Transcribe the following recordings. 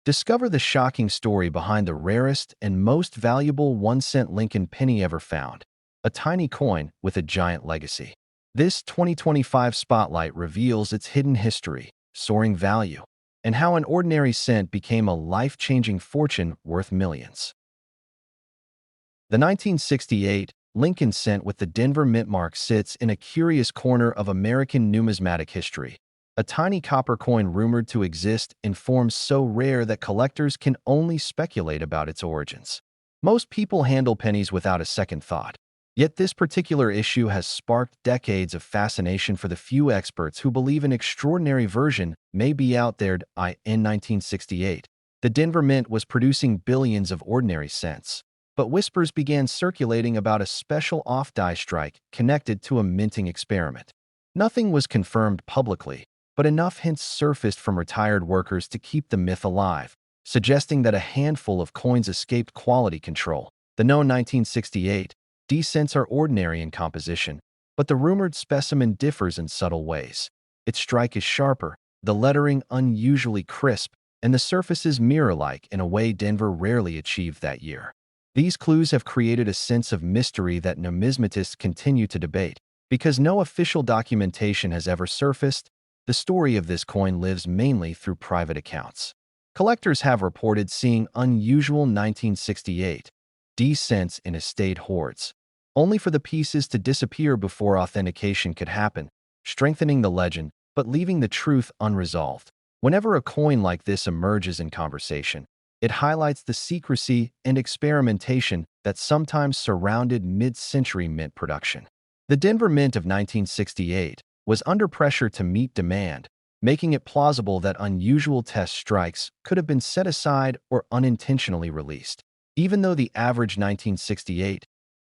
Discover the shocking story behind the rarest and most valuable 1-cent Lincoln penny ever found, a tiny coin with a giant legacy. This 2025 spotlight reveals its hidden history, soaring value, and how an ordinary cent became a life-changing fortune worth millions. The 1968 Lincoln cent with the Denver mint mark sits in a curious corner of American numismatic history. A tiny copper coin rumored to exist in forms so rare that collectors can only speculate about its origins. Most people handle pennies without a second thought. Yet this particular issue has sparked decades of fascination for the few experts who believe an extraordinary version may be out there. In 1968, the Denver Mint was producing billions of ordinary cents, but whispers began circulating about a special off-die strike connected to a minting experiment. Nothing was confirmed publicly, but enough hints surfaced from retired workers to keep the myth alive, suggesting that a handful of coins escaped quality control. The known 1968 D cents are ordinary in composition, but the rumored specimen differs in subtle ways. Its strike is sharper, the lettering unusually crisp, and the surfaces mirror-like in a way Denver rarely achieved that year. These clues have created a sense of mystery that numismatists continue to debate. Because no official documentation has ever surfaced, the story of this coin lives mainly through private accounts. Collectors have reported seeing unusual 1968 D cents in estate hoards, only for the pieces to disappear before authentication could happen, strengthening the legend but leaving the truth unresolved. Whenever a coin like this emerges in conversation, it highlights the secrecy and experimentation that sometimes surrounded mid-century mint production. The Denver Mint of 1968 was under pressure to meet demand, making it plausible that unusual test strikes could have been set aside or unintentionally released. Even though the average 1968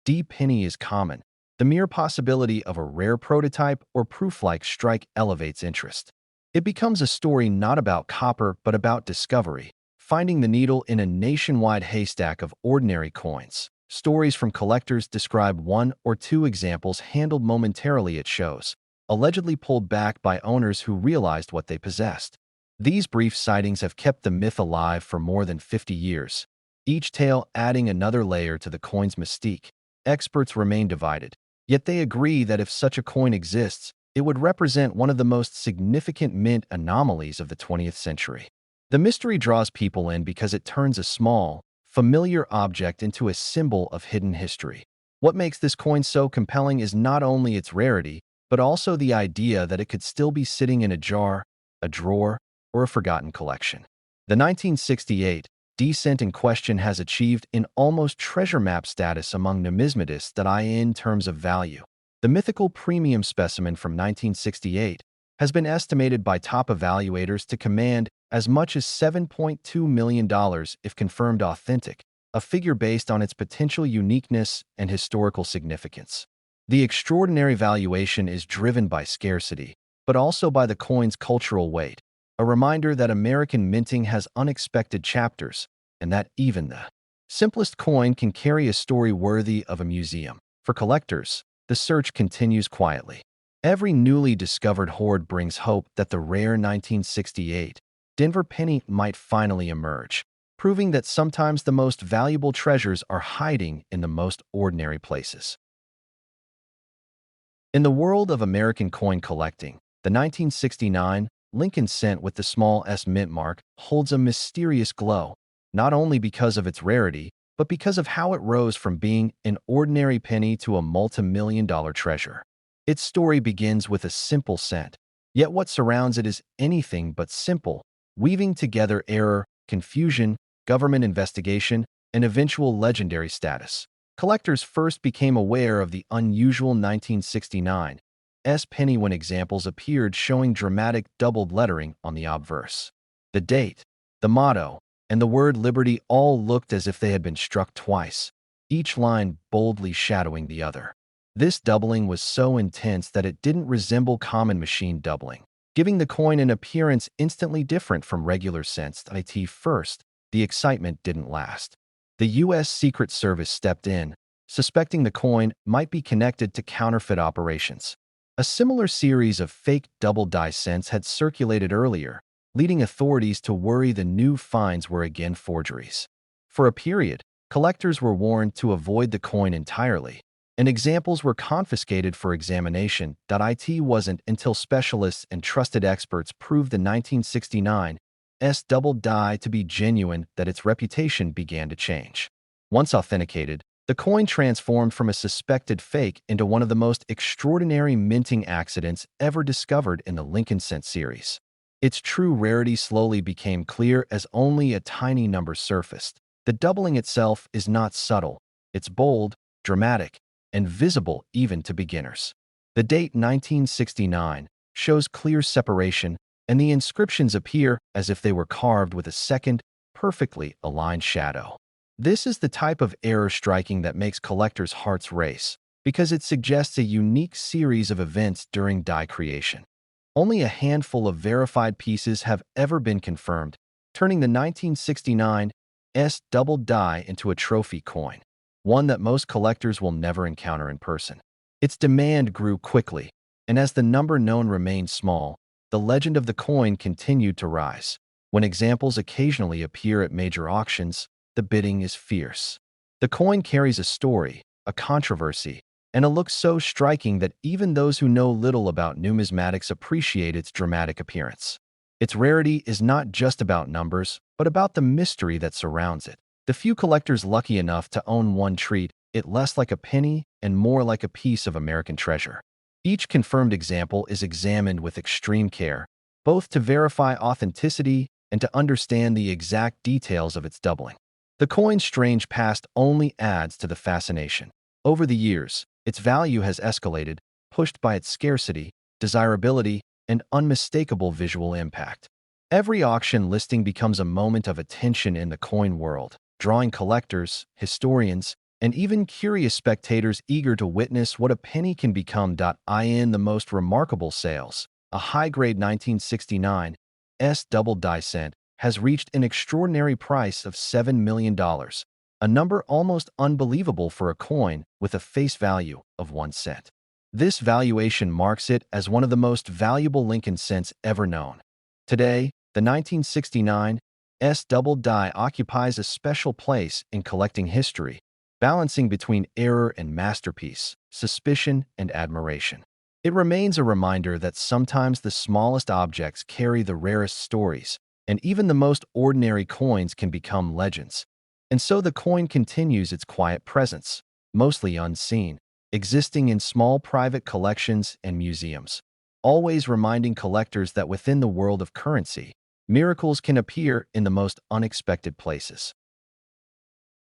D penny is common, the mere possibility of a rare prototype or proof-like strike elevates interest. It becomes a story not about copper but about discovery, finding the needle in a nationwide haystack of ordinary coins. Stories from collectors describe one or two examples handled momentarily at shows, allegedly pulled back by owners who realized what they possessed. These brief sightings have kept the myth alive for more than 50 years, each tale adding another layer to the coin's mystique. Experts remain divided, yet they agree that if such a coin exists, it would represent one of the most significant mint anomalies of the 20th century. The mystery draws people in because it turns a small, familiar object into a symbol of hidden history. What makes this coin so compelling is not only its rarity, but also the idea that it could still be sitting in a jar, a drawer, or a forgotten collection. The 1968 D cent in question has achieved an almost treasure map status among numismatists in terms of value. The mythical premium specimen from 1968 has been estimated by top evaluators to command as much as $7.2 million if confirmed authentic, a figure based on its potential uniqueness and historical significance. The extraordinary valuation is driven by scarcity, but also by the coin's cultural weight, a reminder that American minting has unexpected chapters, and that even the simplest coin can carry a story worthy of a museum. For collectors, the search continues quietly. Every newly discovered hoard brings hope that the rare 1968 Denver penny might finally emerge, proving that sometimes the most valuable treasures are hiding in the most ordinary places. In the world of American coin collecting, the 1969 Lincoln cent with the small s mint mark holds a mysterious glow, not only because of its rarity, but because of how it rose from being an ordinary penny to a multi-million-dollar treasure. Its story begins with a simple cent, yet what surrounds it is anything but simple, weaving together error, confusion, government investigation, and eventual legendary status. Collectors first became aware of the unusual 1969 S penny when examples appeared showing dramatic doubled lettering on the obverse. The date, the motto, and the word liberty all looked as if they had been struck twice, each line boldly shadowing the other. This doubling was so intense that it didn't resemble common machine doubling, giving the coin an appearance instantly different from regular cents. First, the excitement didn't last. The U.S. Secret Service stepped in, suspecting the coin might be connected to counterfeit operations. A similar series of fake double die cents had circulated earlier, leading authorities to worry the new finds were again forgeries. For a period, collectors were warned to avoid the coin entirely, and examples were confiscated for examination. It wasn't until specialists and trusted experts proved the 1969 double die to be genuine that its reputation began to change. Once authenticated, the coin transformed from a suspected fake into one of the most extraordinary minting accidents ever discovered in the Lincoln cent series. Its true rarity slowly became clear as only a tiny number surfaced. The doubling itself is not subtle. It's bold, dramatic, and visible even to beginners. The date 1969 shows clear separation, and the inscriptions appear as if they were carved with a second, perfectly aligned shadow. This is the type of error striking that makes collectors' hearts race, because it suggests a unique series of events during die creation. Only a handful of verified pieces have ever been confirmed, turning the 1969 double die into a trophy coin, one that most collectors will never encounter in person. Its demand grew quickly, and as the number known remained small, the legend of the coin continued to rise. When examples occasionally appear at major auctions, the bidding is fierce. The coin carries a story, a controversy, and a look so striking that even those who know little about numismatics appreciate its dramatic appearance. Its rarity is not just about numbers, but about the mystery that surrounds it. The few collectors lucky enough to own one treat it less like a penny and more like a piece of American treasure. Each confirmed example is examined with extreme care, both to verify authenticity and to understand the exact details of its doubling. The coin's strange past only adds to the fascination. Over the years, its value has escalated, pushed by its scarcity, desirability, and unmistakable visual impact. Every auction listing becomes a moment of attention in the coin world, drawing collectors, historians, and even curious spectators eager to witness what a penny can become. In the most remarkable sales, a high-grade 1969 double die cent has reached an extraordinary price of $7 million, a number almost unbelievable for a coin with a face value of 1 cent. This valuation marks it as one of the most valuable Lincoln cents ever known. Today, the 1969 double die occupies a special place in collecting history, balancing between error and masterpiece, suspicion and admiration. It remains a reminder that sometimes the smallest objects carry the rarest stories, and even the most ordinary coins can become legends. And so the coin continues its quiet presence, mostly unseen, existing in small private collections and museums, always reminding collectors that within the world of currency, miracles can appear in the most unexpected places.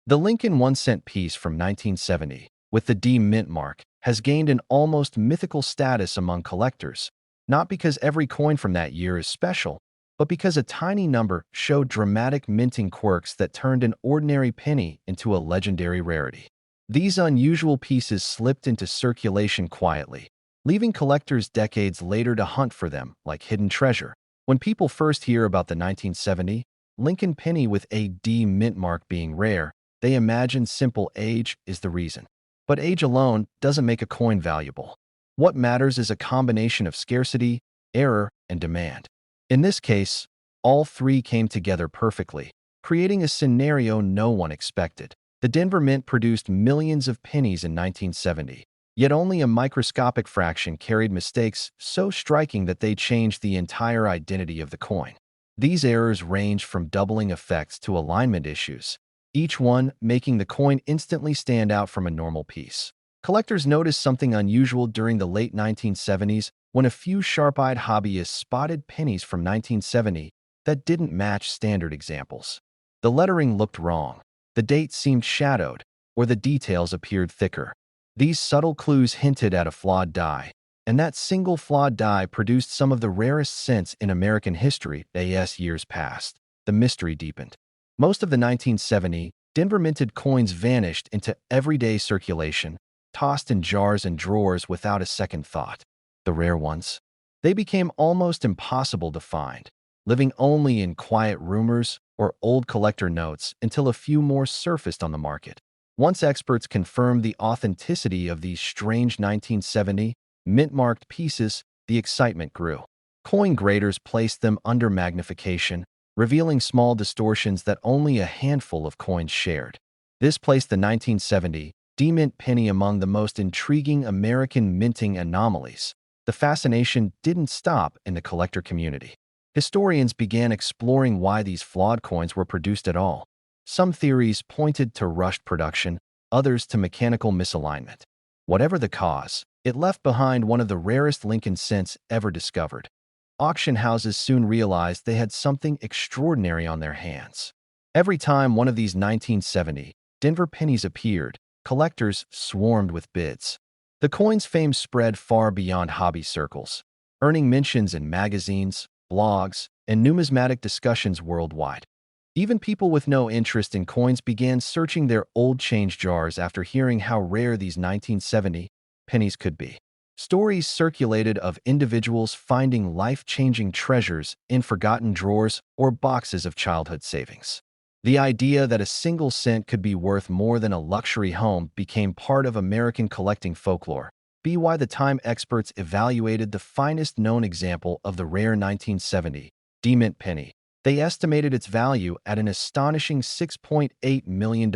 The Lincoln 1-cent piece from 1970, with the D mint mark, has gained an almost mythical status among collectors, not because every coin from that year is special, but because a tiny number showed dramatic minting quirks that turned an ordinary penny into a legendary rarity. These unusual pieces slipped into circulation quietly, leaving collectors decades later to hunt for them like hidden treasure. When people first hear about the 1970 Lincoln penny with a D mint mark being rare, they imagine simple age is the reason. But age alone doesn't make a coin valuable. What matters is a combination of scarcity, error, and demand. In this case, all three came together perfectly, creating a scenario no one expected. The Denver Mint produced millions of pennies in 1970, yet only a microscopic fraction carried mistakes so striking that they changed the entire identity of the coin. These errors ranged from doubling effects to alignment issues, each one making the coin instantly stand out from a normal piece. Collectors noticed something unusual during the late 1970s when a few sharp-eyed hobbyists spotted pennies from 1970 that didn't match standard examples. The lettering looked wrong, the date seemed shadowed, or the details appeared thicker. These subtle clues hinted at a flawed die, and that single flawed die produced some of the rarest cents in American history. As years passed, the mystery deepened. Most of the 1970 Denver minted coins vanished into everyday circulation, tossed in jars and drawers without a second thought. The rare ones, they became almost impossible to find, living only in quiet rumors or old collector notes until a few more surfaced on the market. Once experts confirmed the authenticity of these strange 1970 mint-marked pieces, the excitement grew. Coin graders placed them under magnification, revealing small distortions that only a handful of coins shared. This placed the 1970 D-mint penny among the most intriguing American minting anomalies. The fascination didn't stop in the collector community. Historians began exploring why these flawed coins were produced at all. Some theories pointed to rushed production, others to mechanical misalignment. Whatever the cause, it left behind one of the rarest Lincoln cents ever discovered. Auction houses soon realized they had something extraordinary on their hands. Every time one of these 1970 Denver pennies appeared, collectors swarmed with bids. The coin's fame spread far beyond hobby circles, earning mentions in magazines, blogs, and numismatic discussions worldwide. Even people with no interest in coins began searching their old change jars after hearing how rare these 1970 pennies could be. Stories circulated of individuals finding life-changing treasures in forgotten drawers or boxes of childhood savings. The idea that a single cent could be worth more than a luxury home became part of American collecting folklore. By the time experts evaluated the finest known example of the rare 1970 D-mint penny, they estimated its value at an astonishing $6.8 million,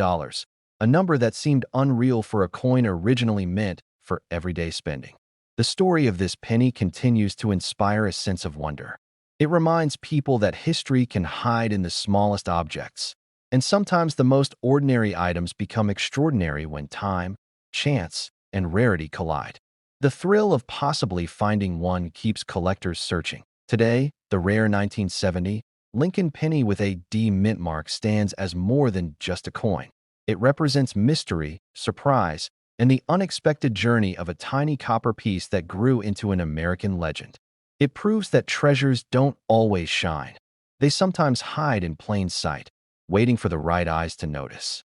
a number that seemed unreal for a coin originally meant for everyday spending. The story of this penny continues to inspire a sense of wonder. It reminds people that history can hide in the smallest objects, and sometimes the most ordinary items become extraordinary when time, chance, and rarity collide. The thrill of possibly finding one keeps collectors searching. Today, the rare 1970 Lincoln penny with a D mint mark stands as more than just a coin. It represents mystery, surprise, and the unexpected journey of a tiny copper piece that grew into an American legend. It proves that treasures don't always shine. They sometimes hide in plain sight, waiting for the right eyes to notice.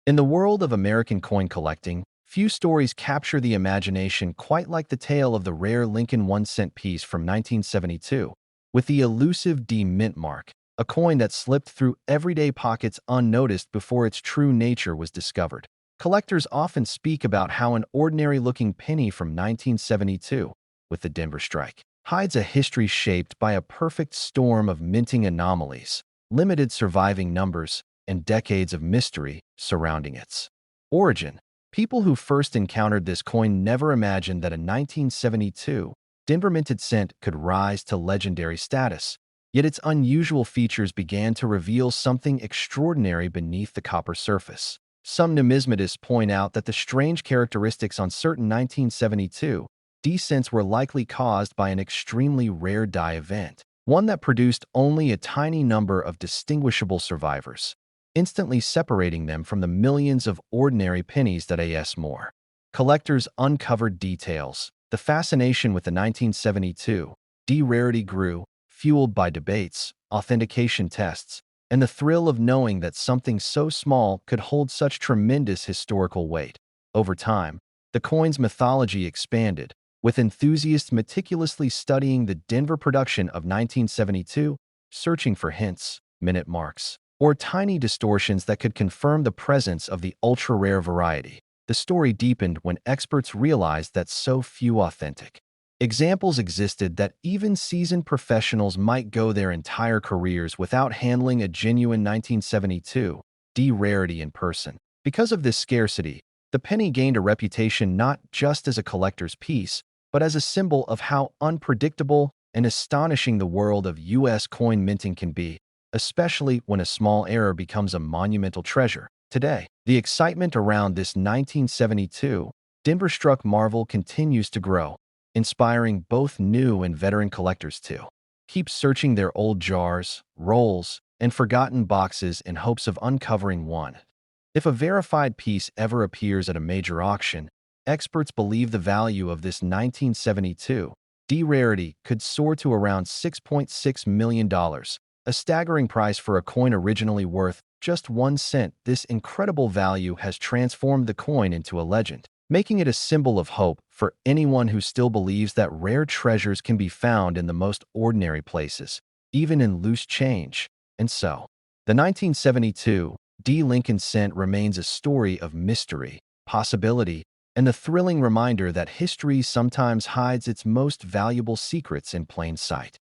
In the world of American coin collecting, few stories capture the imagination quite like the tale of the rare Lincoln 1-cent piece from 1972, with the elusive D mint mark, a coin that slipped through everyday pockets unnoticed before its true nature was discovered. Collectors often speak about how an ordinary-looking penny from 1972, with the Denver strike, hides a history shaped by a perfect storm of minting anomalies, limited surviving numbers, and decades of mystery surrounding its origin. People who first encountered this coin never imagined that a 1972 Denver minted cent could rise to legendary status, yet its unusual features began to reveal something extraordinary beneath the copper surface. Some numismatists point out that the strange characteristics on certain 1972 D cents were likely caused by an extremely rare die event, one that produced only a tiny number of distinguishable survivors, instantly separating them from the millions of ordinary pennies that as more. Collectors uncovered details. The fascination with the 1972 D rarity grew, fueled by debates, authentication tests, and the thrill of knowing that something so small could hold such tremendous historical weight. Over time, the coin's mythology expanded, with enthusiasts meticulously studying the Denver production of 1972, searching for hints, minute marks, or tiny distortions that could confirm the presence of the ultra-rare variety. The story deepened when experts realized that so few authentic examples existed that even seasoned professionals might go their entire careers without handling a genuine 1972 D rarity in person. Because of this scarcity, the penny gained a reputation not just as a collector's piece, but as a symbol of how unpredictable and astonishing the world of U.S. coin minting can be, especially when a small error becomes a monumental treasure. Today, the excitement around this 1972 Denver-struck marvel continues to grow, inspiring both new and veteran collectors to keep searching their old jars, rolls, and forgotten boxes in hopes of uncovering one. If a verified piece ever appears at a major auction, experts believe the value of this 1972 D rarity could soar to around $6.6 million, a staggering price for a coin originally worth just 1 cent. This incredible value has transformed the coin into a legend, making it a symbol of hope for anyone who still believes that rare treasures can be found in the most ordinary places, even in loose change. And so, the 1972 D Lincoln cent remains a story of mystery, possibility, and the thrilling reminder that history sometimes hides its most valuable secrets in plain sight.